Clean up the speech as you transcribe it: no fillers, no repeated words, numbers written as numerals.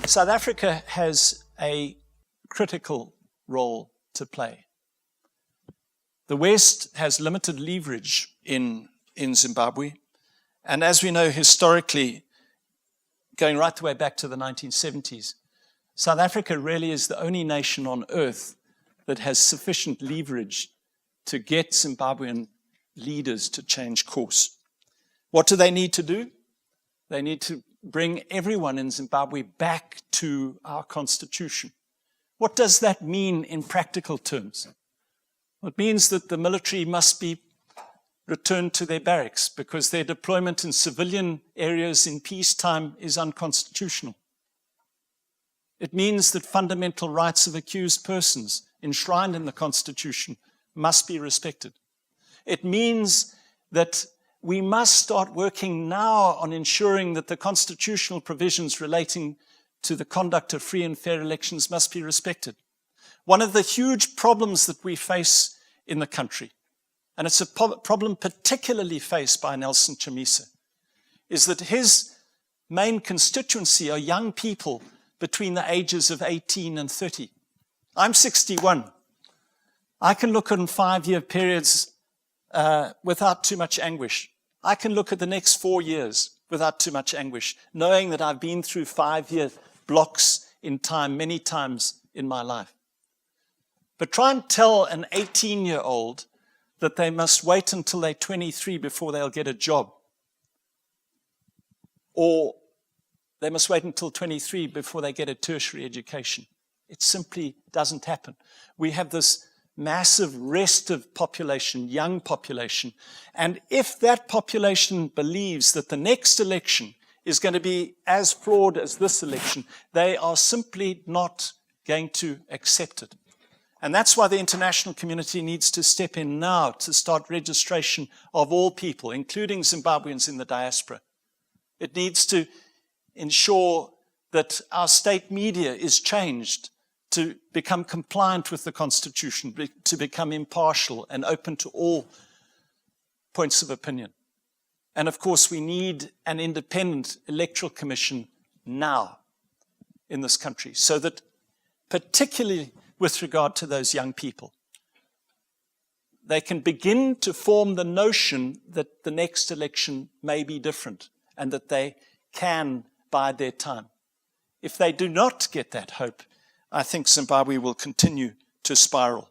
South Africa has a critical role to play. The West has limited leverage in Zimbabwe, and as we know historically, going right the way back to the 1970s, South Africa really is the only nation on earth that has sufficient leverage to get Zimbabwean leaders to change course. What do they need to do? They need to bring everyone in Zimbabwe back to our constitution. What does that mean in practical terms? It means that the military must be returned to their barracks because their deployment in civilian areas in peacetime is unconstitutional. It means that fundamental rights of accused persons enshrined in the Constitution must be respected. It means that we must start working now on ensuring that the constitutional provisions relating to the conduct of free and fair elections must be respected. One of the huge problems that we face in the country, and it's a problem particularly faced by Nelson Chamisa, is that his main constituency are young people between the ages of 18 and 30. I'm 61. I can look on 5-year periods without too much anguish. I can look at the next 4 years without too much anguish, knowing that I've been through 5-year blocks in time many times in my life. But try and tell an 18-year-old that they must wait until they're 23 before they'll get a job. Or they must wait until 23 before they get a tertiary education. It simply doesn't happen. We have this massive restive population, young population, and if that population believes that the next election is going to be as flawed as this election, they are simply not going to accept it. And that's why the international community needs to step in now to start registration of all people, including Zimbabweans in the diaspora. It needs to ensure that our state media is changed to become compliant with the Constitution, to become impartial and open to all points of opinion. And of course, we need an independent electoral commission now in this country, so that particularly with regard to those young people, they can begin to form the notion that the next election may be different and that they can bide their time. If they do not get that hope, I think Zimbabwe will continue to spiral.